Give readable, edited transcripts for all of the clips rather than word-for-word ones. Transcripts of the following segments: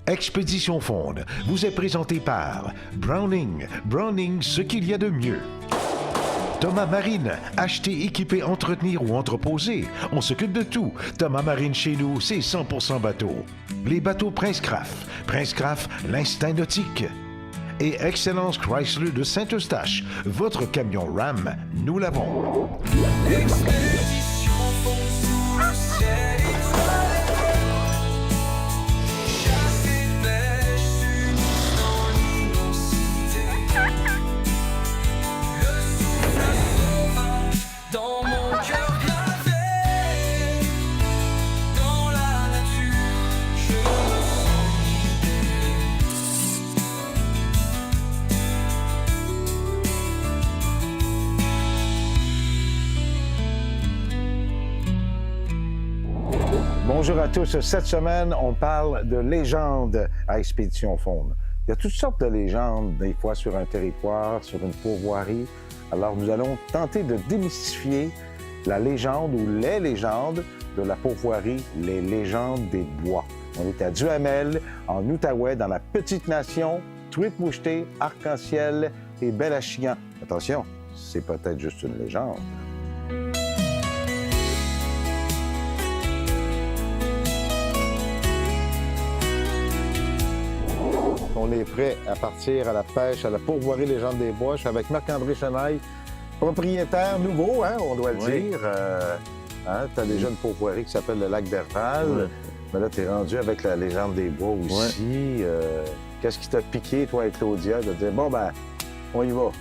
Expédition Faune vous est présenté par Browning. Browning, ce qu'il y a de mieux. Thomas Marine, acheter, équiper, entretenir ou entreposer. On s'occupe de tout. Thomas Marine chez nous, c'est 100% bateau. Les bateaux Prince Craft. Prince Craft, l'instinct nautique. Et Excellence Chrysler de Saint-Eustache. Votre camion Ram, nous l'avons. Expédition Faune sous le ciel étoilé. Chasse et pêche unis dans l'immensité. Le souffle sauvage dans mon cœur gravé. Dans la nature, je me sens libéré. Bonjour à tous. Cette semaine, on parle de légendes à Expédition Faune. Il y a toutes sortes de légendes, des fois sur un territoire, sur une pourvoirie. Alors, nous allons tenter de démystifier la légende ou les légendes de la pourvoirie, les légendes des bois. On est à Duhamel, en Outaouais, dans la petite nation, truite mouchetée, arc-en-ciel et Bel-Achigan. Attention, c'est peut-être juste une légende. On est prêt à partir à la pêche, à la pourvoirie Légende des Bois. Je suis avec Marc-André Chenaille, propriétaire nouveau, hein, on doit le dire. Tu as déjà une pourvoirie qui s'appelle le Lac d'Herval. Ouais. Mais là, tu es rendu avec la Légende des Bois aussi. Qu'est-ce qui t'a piqué, toi et Claudia, de dire, bon, ben, on y va?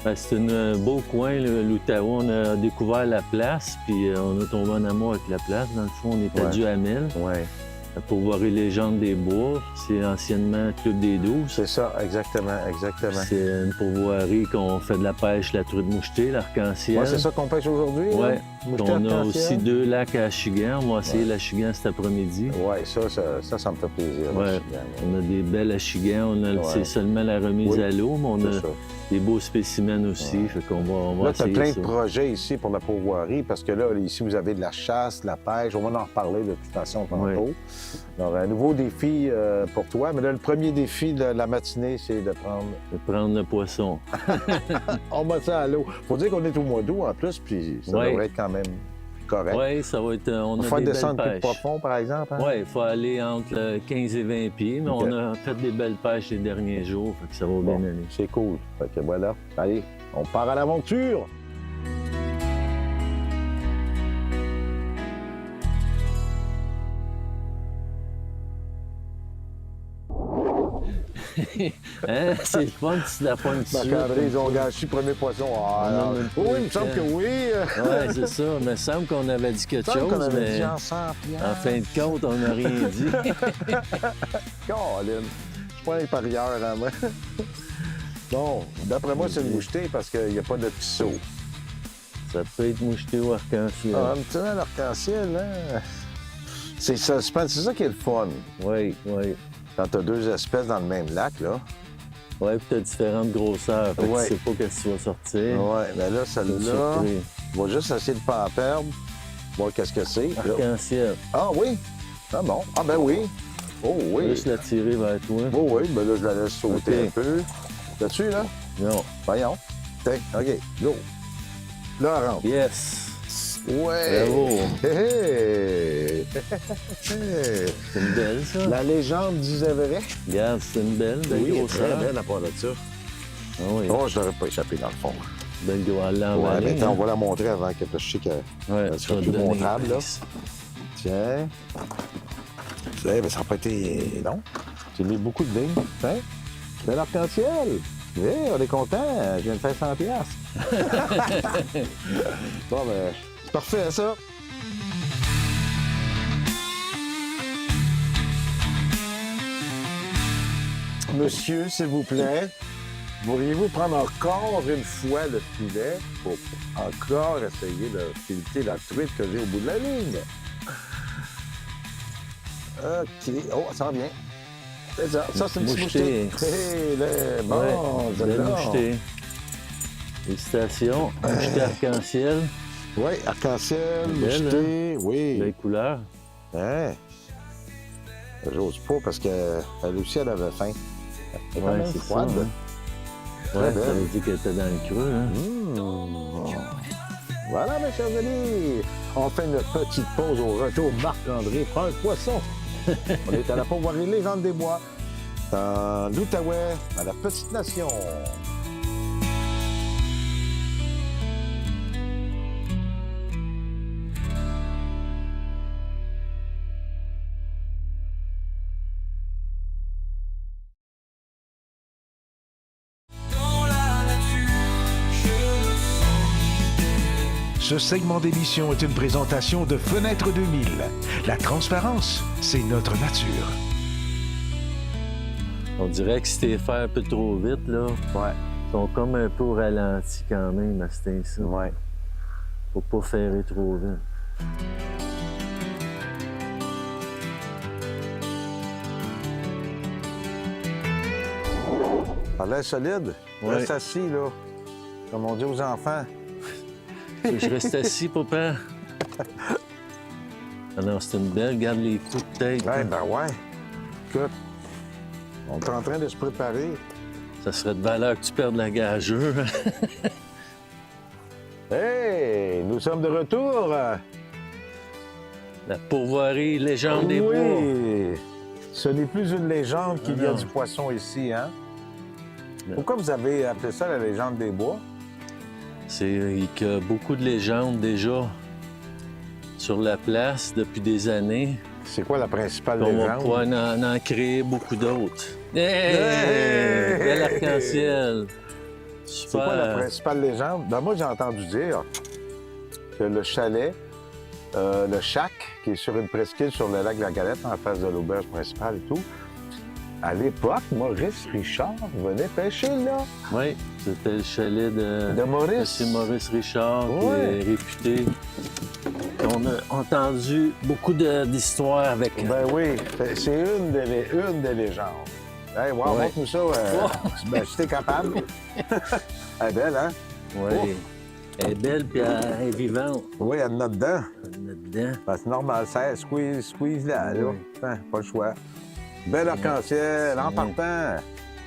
Ben, c'est un beau coin, l'Outaouais. On a découvert la place, puis on a tombé en amour avec la place. Dans le fond, on est à Duhamel. Oui. La pourvoirie Légende des Bois, c'est anciennement Club des 12. C'est ça, exactement, exactement. C'est une pourvoirie qu'on fait de la pêche, la truite mouchetée, l'arc-en-ciel. Ouais, c'est ça qu'on pêche aujourd'hui? Oui. Mouchetée, On a arc-en-ciel? aussi 2 lacs à Achigan. On va essayer l'Achigan cet après-midi. Oui, ça me fait plaisir. Ouais. Achigan, On a des belles Achigan. C'est seulement la remise à l'eau, mais on c'est a ça. des beaux spécimens aussi. Fait qu'on va Là, tu as essayer plein ça. de projets ici pour la pourvoirie, parce que là, ici, vous avez de la chasse, de la pêche. On va en reparler de toute façon tantôt. Ouais. Alors, un nouveau défi pour toi. Mais là, le premier défi de la matinée, c'est de prendre... De prendre le poisson. On met ça à l'eau. Faut dire qu'on est au mois d'août en plus, puis ça Ouais. devrait être quand même correct. Oui, ça va être. On Il a faut des descendre belles plus pêches. profond, par exemple. Hein? Oui, il faut aller entre 15 et 20 pieds, mais OK. on a fait des belles pêches les derniers jours, fait que ça va bien Bon, aller. c'est cool. Fait que voilà. Allez, on part à l'aventure. Hein? C'est le fun si la pointe dessus. Marc-André, ils ont gâché le premier poisson. Ah, On alors, en a oui, pas il me semble que oui. Oui, c'est ça. Mais il semble qu'on avait dit quelque Il me semble chose, qu'on avait mais dit en 100 en fin de compte, on n'a rien dit. Colin, je suis pas un parieur, hein, moi. Bon, d'après moi, c'est une mouchetée parce qu'il n'y a pas de petits sauts. Ça peut être moucheté ou arc-en-ciel. Ah, un petit arc-en-ciel, hein? C'est ça, c'est ça qui est le fun. Oui, oui. Quand tu as deux espèces dans le même lac, là. Oui, puis tu as différentes grosseurs. Fait que Ouais. tu sais pas qu'est-ce que tu vas sortir. Ouais, mais là, T'es celle-là, surpris. on va juste essayer de ne pas en perdre. Voir qu'est-ce que c'est. Là. Arc-en-ciel. Ah oui? Ah bon. Ah ben oui. Oh oui. Juste la tirer vers toi. Oh oui, ben là, je la laisse sauter OK. un peu. Là-dessus, là? Non. Voyons. Tiens, OK, go. Là, elle rentre. Yes! Ouais! Bravo! Hé, hé! C'est une belle, ça. La légende disait vrai. Regarde, c'est une belle Oui, elle est grosseur. très belle à part de ça. Ah oui, Oh, je l'aurais pas échappé dans le fond. belle grosse. Elle l'a Ouais, emballée, mais attends, hein. on va la montrer avant que je sais qu'elle Ouais, elle tu sera vas plus te donner montrable, là. prise. Tiens. Tiens, ben, ça n'a pas été long. J'ai mis beaucoup de lignes. Tiens. Bel arc-en-ciel. Oui, on est content. Je viens de faire 100 piastres. Bon, ben, c'est parfait, ça. Monsieur, s'il vous plaît, pourriez-vous prendre encore une fois le filet pour encore essayer de fileter la truite que j'ai au bout de la ligne? OK. Oh, ça revient. C'est ça. Ça, c'est une petite Moucheté. mouchetée. Hé, là, bon, Ouais, belle celle-là. mouchetée. Félicitations. Moucheté arc-en-ciel. Oui, arc-en-ciel, Belle, moucheté, oui. Belle couleur. Hein? J'ose pas parce qu'elle aussi, elle avait faim. Elle est quand Ouais, même c'est froide. ça, hein. Très Ouais, ça belle. veut dire qu'elle était dans le creux, hein. Voilà, mes chers amis. On fait une petite pause au retour. Marc-André prend un poisson. On est à la Pourvoirie Légende des Bois, dans l'Outaouais, à la Petite Nation. Dans la nature, je me sens guidé. Ce segment d'émission est une présentation de Fenêtre 2000. La transparence, c'est notre nature. On dirait que si t'es fait un peu trop vite, là, Ouais, ils sont comme un peu au ralenti quand même à cet instant. ouais. Faut pas faire trop vite. Ça a l'air solide. Ouais. Reste assis, là. Comme on dit aux enfants. Je reste assis, papa. Ah non, c'est une belle. Regarde les coups de tête. Ouais, hein. ben ouais. Écoute, on est en train de se préparer. Ça serait de valeur que tu perdes la gageure. Hey, nous sommes de retour. La pourvoirie légende des bois. Oui, ce n'est plus une légende qu'il y a non. du poisson ici, hein? Non. Pourquoi vous avez appelé ça la légende des bois? C'est qu'il y a beaucoup de légendes déjà sur la place depuis des années. C'est quoi la principale On va légende? pouvoir en créer beaucoup d'autres. Hey! Hey! Bel arc-en-ciel! C'est quoi la principale légende? Ben, moi, j'ai entendu dire que le chalet, le shack, qui est sur une presqu'île sur le lac de la Galette, en face de l'auberge principale et tout, à l'époque, Maurice Richard venait pêcher là. Oui, c'était le chalet De Maurice. M. Maurice Richard, Ouais. qui est réputé. On a entendu beaucoup d'histoires avec... Ben oui, c'est une des légendes. Hey, wow, Ouais. montre-nous ça. Ben, si t'es capable. Elle est belle, hein? Oui. Elle est belle puis elle est vivante. Oui, elle en a dedans. Elle est dedans. Ben, c'est normal, ça, squeeze là, là. Oui. Hein, pas le choix. Bel arc-en-ciel, en Oui. partant.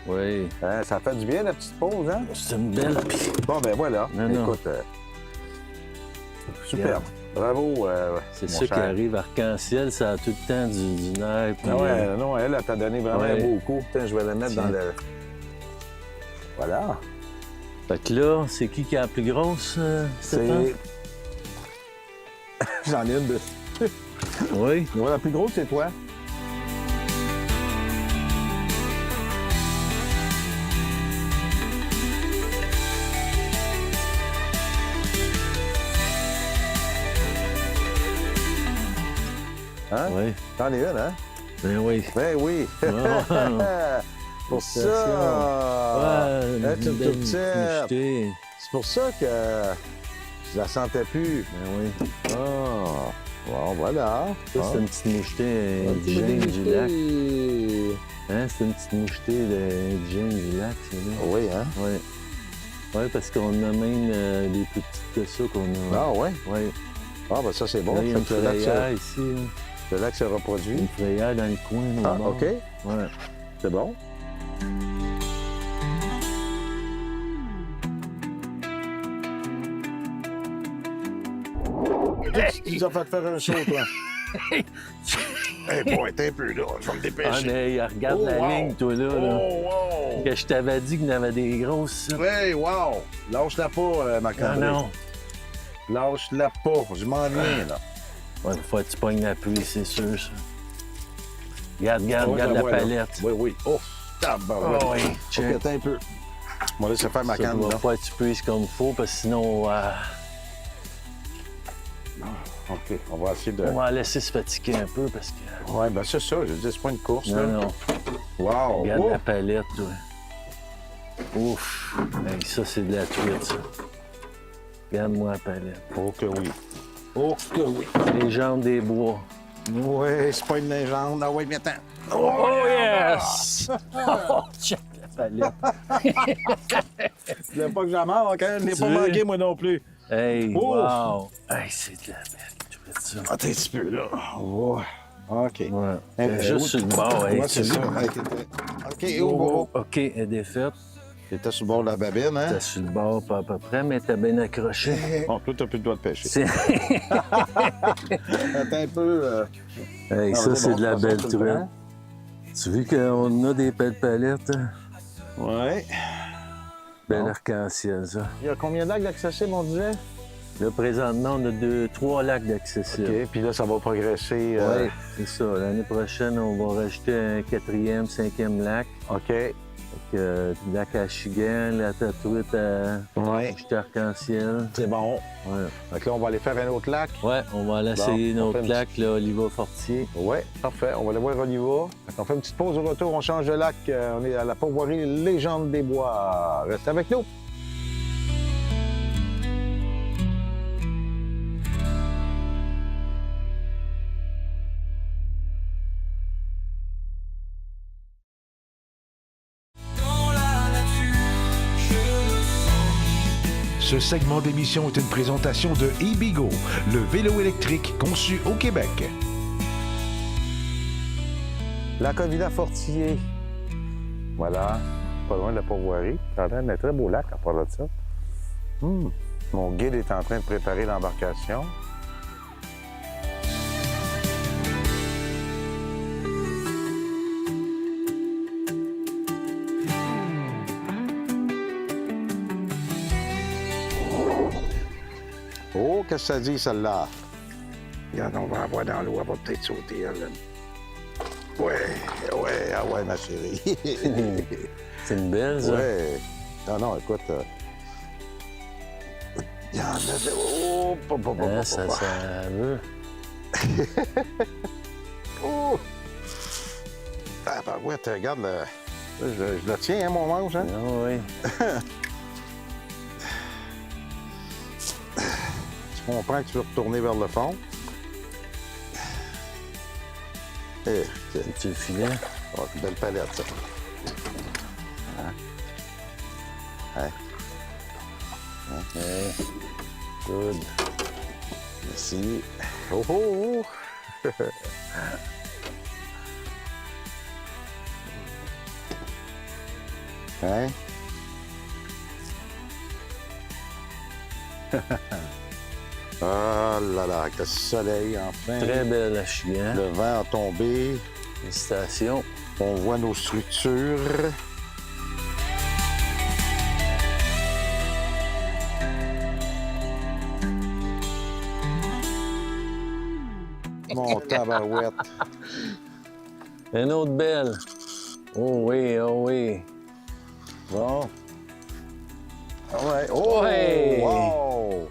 Oui. Hein, ça fait du bien, la petite pause, hein? C'est une belle... Bon, ben voilà. Non, non. Écoute, superbe. Bravo, C'est mon ça qui cher. arrive. Arc-en-ciel, ça a tout le temps du nerf. puis, Ah ouais, non, elle t'a donné vraiment Ouais. un beau coup. Putain, je vais la mettre Tiens. dans le... Voilà. Fait que là, c'est qui est la plus grosse, Stéphane? C'est... J'en ai une de... Oui. Ouais, la plus grosse, c'est toi. Hein? Oui. T'en es une, hein? Ben oui. Ben oui. Oh. Pour ça. Ouais, Hein, tu me belle trouves petite. mouchetée. C'est pour ça que je la sentais plus. Ben oui. Ah. Bon, voilà. Ça, c'est une petite mouchetée Un petit indigène du lac. moucheté. Hein, c'est une petite mouchetée indigène du lac, c'est là. Oui, hein? Oui. Oui, parce qu'on a même des plus petites que ça qu'on a. Ah, ouais. Oui. Ah, ben ça, c'est bon. Là, il y a une Fait que le lac frayère ici. là. le lac se reproduit. Une frayère dans le coin. là, au Ah, bord. OK. Ouais. C'est bon. Tu nous as fait faire un show, toi. Hey, boy, t'es un peu là. Je vais me Ah, dépêcher. mais regarde Oh, la wow. ligne, toi, là. là. Oh, wow! Que je t'avais dit qu'il y en avait des grosses. ça. Hey, wow! Lâche-la pas, ma Ah candre. non. Lâche-la pas. Je m'en viens, là. Ouais, faut que tu pognes la pluie, c'est sûr, ça. Regarde, regarde, Ouais, regarde je la vois, là. palette. Oui, oui. Oh, tabarouette. Ah oui, OK, check. attends un peu. On va laisser faire ma Ça, canne, va là. pas que tu puisses comme il faut, parce que sinon, OK, on va essayer de... on va la laisser se fatiguer un peu, parce que... Ouais, ben c'est ça. Je dis, c'est pas une course, Non, là. non. Wow! Regarde Oh. la palette, toi. Ouf! Hey, ça, c'est de la truite, ça. Regarde-moi la palette. Oh que oui. Oh que oui. Les jambes des bois. Oui, c'est pas une légende. Ah oui, mais attends. Oh, yes! Oh, check la palette. Je voulais pas que j'en manque, hein? Je n'ai Tu pas veux? manqué, moi non plus. Hey, Oh! wow! Hey, c'est de la belle truite, ça. Attends un petit peu, là. Oh. OK. Ouais. Juste sur le bord. Ouais, c'est ça. OK, oh. OK, elle est défaite. T'étais sur le bord de la babine, hein? T'es sur le bord, pas à peu près, mais t'as bien accroché. Bon, toi, t'as plus le droit de pêcher. C'est- Attends un peu. Hey, ça, c'est de la belle truite. Tu vois qu'on a des belles palettes, hein? Ouais. Belle Bon. arc-en-ciel, ça. Il y a combien d'actes d'accessibles, on disait? Là, présentement, on a 3 lacs d'accessibles. OK, puis là, ça va progresser. Oui, c'est ça. L'année prochaine, on va rajouter un 4e, 5e lac. OK. Fait que, lac à Chigan, la truite à Ouais. Chute arc-en-ciel. C'est bon. Ouais. Donc là, on va aller faire un autre lac. Ouais, on va aller essayer Bon, on notre fait une lac, là, Oliva Fortier. Oui, parfait. On va aller voir Oliva. On fait une petite pause au retour. On change de lac. On est à la pourvoirie Légende des Bois. Restez avec nous. Dans la nature, je le sens. Ce segment d'émission est une présentation de eBigo, le vélo électrique conçu au Québec. Lac Ovida-Fortier. Voilà. Pas loin de la pourvoirie. C'est un très beau lac à part de ça. Mon guide est en train de préparer l'embarcation. Oh, qu'est-ce que ça dit, celle-là? Regarde, on va la voir dans l'eau, elle va peut-être sauter, elle. Ouais, ma chérie. C'est une belle, ça. Ouais. Non, écoute. Il y en a de. Oh, Hein, ça veut. Oh! Ah, ben ouais, regarde, je le tiens, hein, mon manche, hein? Ah oui. Tu comprends que tu veux retourner vers le fond? Eh, Tu le filet? oh, une belle palette, ça. Hein? Ouais. Good. Merci. Oh! Hein? Ah là là, avec le soleil enfin. Très belle à Chigan. Le vent a tombé. Félicitations. On voit nos structures. Mon tabarouette. Une autre belle. Oh oui, oh oui. Bon. Ah ouais. Oh! Ouais. Wow!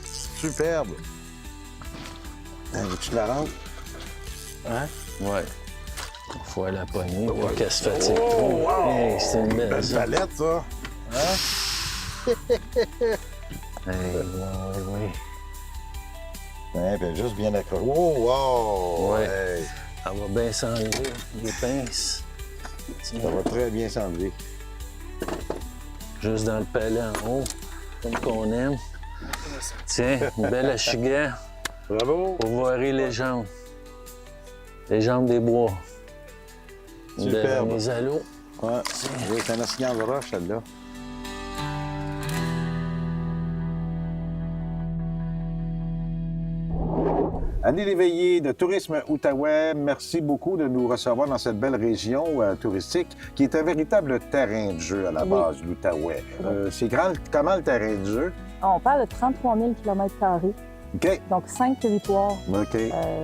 Superbe. Veux-tu la rentres? Hein? Ouais. Faut aller la poignée pour qu'elle se fatigue Oh, trop. wow! Hey, c'est une belle, Belle ça. palette, ça. Hey, oui. Ouais, ben juste bien accroché. Oh, wow! Ouais. Hey, Elle va bien s'enlever, les pinces. ça va très bien s'enlever. Juste dans le palais en haut, comme qu'on aime. Tiens, une belle achigan Bravo! pour voir les jambes. Les jambes des bois. Une belle Superbe. mise à l'eau. Ouais. Oui, c'est un assignant de roche, celle-là. Annie Léveillé de Tourisme Outaouais, merci beaucoup de nous recevoir dans cette belle région touristique qui est un véritable terrain de jeu à la base de l'Outaouais. C'est grand, comment le terrain de jeu? On parle de 33 000 km², OK. donc 5 territoires. OK.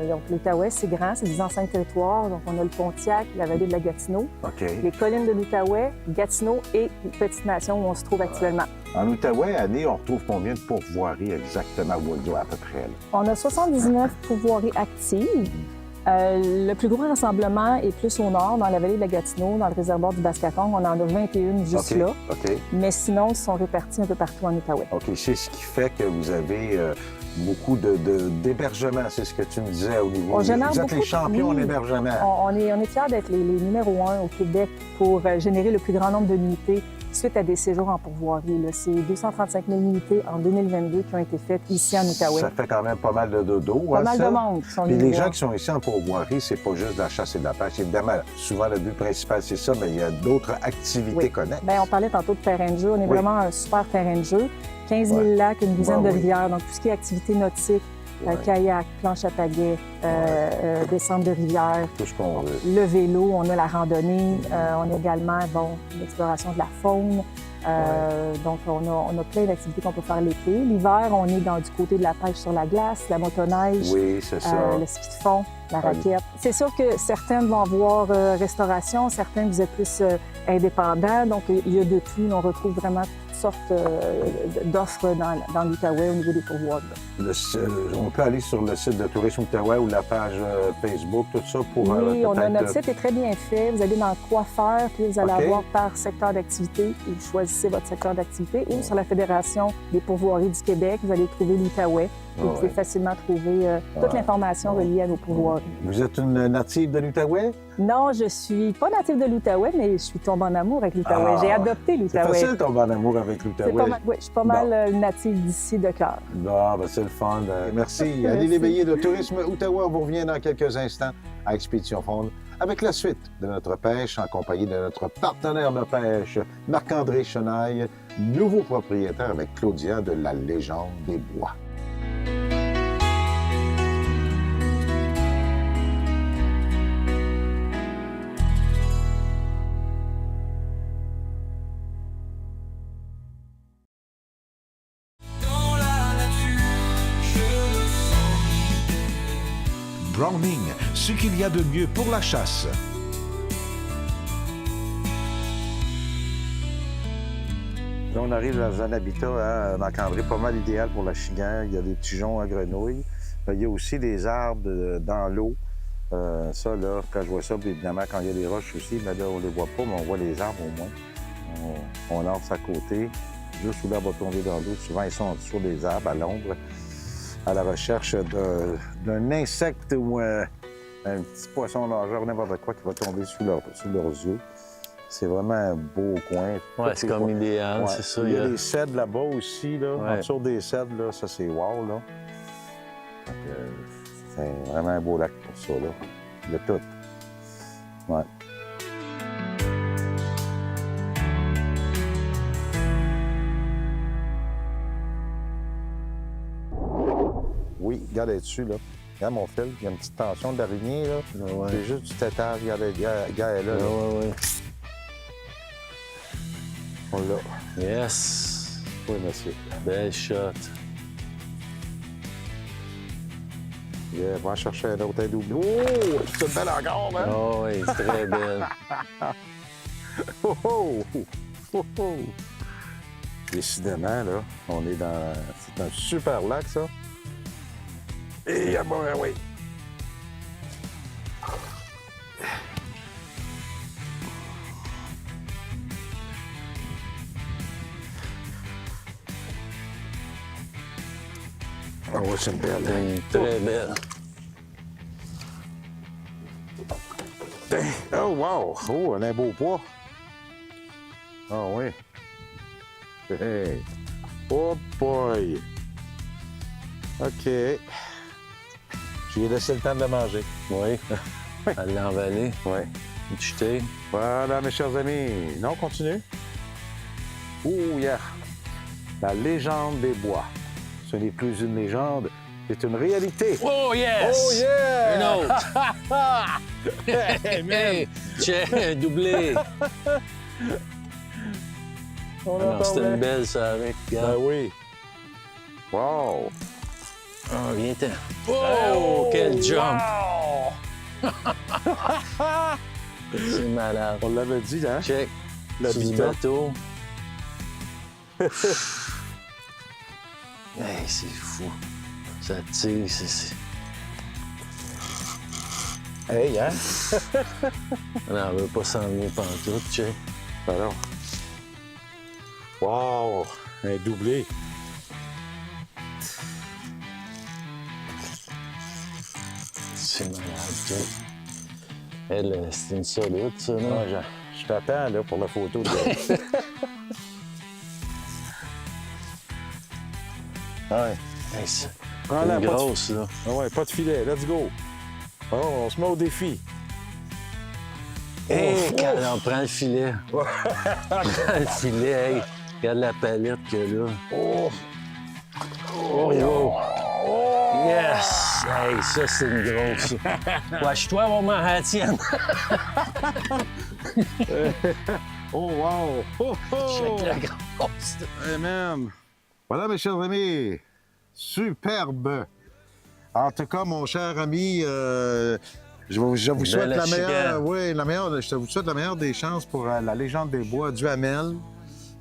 Donc l'Outaouais, c'est grand, c'est des anciens territoires. Donc on a le Pontiac, la vallée de la Gatineau, OK. les collines de l'Outaouais, Gatineau et Petite Nation où on se trouve actuellement. En Outaouais, Annie, on retrouve combien de pourvoiries exactement au Waldo à peu près? Là? On a 79 pourvoiries actives. Le plus gros rassemblement est plus au nord, dans la vallée de la Gatineau, dans le réservoir du Bascatong. On en a 21 juste OK. là. OK. Mais sinon, ils sont répartis un peu partout en Outaouais. OK. C'est ce qui fait que vous avez beaucoup d'hébergement, c'est ce que tu me disais au niveau. On génère Vous êtes les beaucoup de- champions en oui. hébergement. On est fiers d'être les numéros 1 au Québec pour générer le plus grand nombre de nuitées suite à des séjours en pourvoirie. Là. C'est 235 000 nuitées en 2022 qui ont été faites ici en Outaouais. Ça fait quand même pas mal de dodo. Pas mal de monde qui sont Puis venus les nous gens voir. qui sont ici en pourvoirie, c'est pas juste de la chasse et de la pêche. Évidemment, souvent, le but principal, c'est ça, mais il y a d'autres activités Oui. connexes. Bien, on parlait tantôt de terrain de jeu. On est vraiment un super terrain de jeu. 15 000 Ouais. lacs, une douzaine Ouais, de oui. rivières. Donc, tout ce qui est activité nautique, Ouais. kayak, planche à pagaie, descente de rivière, Tout ce qu'on veut. le vélo, on a la randonnée, on a également l'exploration de la faune. Donc, on a plein d'activités qu'on peut faire l'été. L'hiver, on est du côté de la pêche sur la glace, la motoneige, Oui, c'est ça. le ski de fond, la raquette. C'est sûr que certaines vont avoir restauration, certaines vous êtes plus indépendants. Donc, il y a de tout. On retrouve vraiment toutes sortes d'offres dans l'Outaouais au niveau des pourvoiries. On peut aller sur le site de Tourisme Outaouais ou la page Facebook, tout ça pour Oui, notre peut-être, site est très bien fait. Vous allez dans Quoi faire, puis vous allez OK. avoir par secteur d'activité. Et vous choisissez votre secteur d'activité. Ou sur la Fédération des pourvoiries du Québec, vous allez trouver l'Outaouais. Vous pouvez facilement trouver toute l'information reliée à nos pourvoiries. Vous êtes une native de l'Outaouais? Non, je suis pas native de l'Outaouais, mais je suis tombée en amour avec l'Outaouais. J'ai adopté C'est l'Outaouais. facile de tomber en amour avec C'est l'Outaouais. pas mal- oui, je suis pas mal native d'ici de cœur. Bon, ben c'est le fun. Merci. Annie Léveillé de Tourisme Outaouais. On vous revient dans quelques instants à Expédition Faune avec la suite de notre pêche en compagnie de notre partenaire de pêche, Marc-André Chenaille, nouveau propriétaire avec Claudia de la Légende des Bois. Dans la nature, je le sens. Browning, ce qu'il y a de mieux pour la chasse. Là, on arrive dans un habitat, Marc-André, pas mal idéal pour la chignère. Il y a des pigeons à grenouilles. Il y a aussi des arbres dans l'eau. Ça, là, quand je vois ça, puis évidemment, quand il y a des roches aussi, mais là, on les voit pas, mais on voit les arbres au moins. On lance à côté. Juste où l'arbre va tomber dans l'eau. Souvent, ils sont sur des arbres, à l'ombre, à la recherche d'un insecte ou un petit poisson nageur, n'importe quoi qui va tomber sous leurs yeux. C'est vraiment un beau coin. Ouais, c'est comme idéal, Ouais. c'est ça. Il y a des cèdres là-bas aussi, là. Ouais. En dessous des cèdres, là, ça, c'est wow, là. Donc, c'est vraiment un beau lac pour ça, là. De tout. Ouais. Oui, regarde là-dessus, là. Regarde mon fil, il y a une petite tension d'araignée, là. Ouais. C'est juste du tétard, regarde, elle est là. là. Ouais. On l'a. Yes. Oui, monsieur. Belle shot. Yeah, va en chercher un autre double. Oh! C'est belle encore, hein? Oh, oui, c'est très belle. Oh, oh! Oh, oh! Décidément, là, on est dans... C'est un super lac, ça. Et bon, oui. Ah ouais, c'est une belle. Très belle. Oh, wow! Oh, elle a un beau poids. Ah oui. Hey. Oh boy! OK. J'ai laissé le temps de la manger. Oui. Elle l'a envalé. Oui. Jeté. Voilà, mes chers amis. Non, continue. Oh, yeah. La légende des bois. Ce n'est plus une légende, c'est une réalité. Oh, yes! Oh, yeah! Un autre. Hey, tiens, doublé. On Ah non, entend c'était bien. une belle soirée. Ben Regarde. oui. Wow! Ah, viens-t'en. Oh, quel jump! C'est malade. On l'avait dit, hein? Check. Le Sur du biton. bateau. Hey, c'est fou. Ça tire, c'est... Hey, hein? Non, on veut pas s'en venir pantoute, check. Alors. Wow! Un doublé. c'est malade, ça. Elle, c'est une solide, ça, là. Ouais, je t'attends, là, pour la photo. De... ouais. Hey, c'est Prends-la, une pas de... grosse, là. Ah ouais, pas de filet. Let's go. Oh, on se met au défi. Hey, quand on prend le filet. On prend le filet, hey. Regarde la palette que là. Oh! Oh, oh. Yes! Hey, ça, c'est une grosse. Watch-toi avoir ma tienne. Oh, wow! Oh, oh! Check la grosse. Hey, man! Voilà, mes chers amis. Superbe. En tout cas, mon cher ami, je vous souhaite la meilleure, oui, je vous souhaite la meilleure des chances pour la légende des bois du Hamel.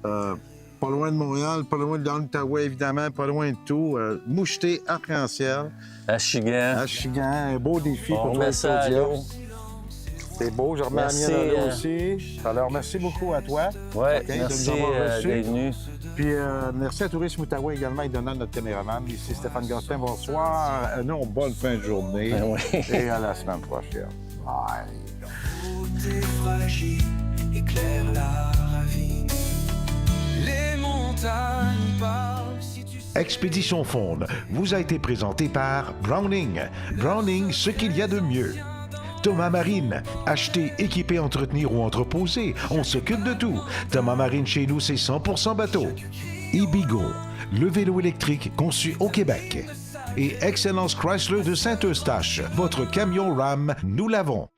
Pas loin de Montréal, pas loin de l'Outaouais, évidemment, pas loin de tout. Moucheté, arc-en-ciel. Achigan. Achigan, un beau défi On pour toi, remet ça à Claudia. l'eau. C'est beau, je remets la Merci, mienne à l'eau aussi. Alors, merci beaucoup à toi. Ouais, OK, de merci nous avoir reçus. d'être venu. Puis merci à Tourisme Outaouais également et Donald, notre caméraman. Ici Stéphane Gosselin, bonsoir. Nous, bonne fin de journée. Ben oui. Et à la semaine prochaine. Bye. Beauté fragile, éclaire la ravine. Les montagnes parlent si tu sais. Expédition Faune vous a été présenté par Browning. Browning, ce qu'il y a de mieux. Thomas Marine, acheter, équiper, entretenir ou entreposer, on s'occupe de tout. Thomas Marine, chez nous, c'est 100% bateau. Ibigo, le vélo électrique conçu au Québec. Et Excellence Chrysler de Saint-Eustache, votre camion RAM, nous l'avons.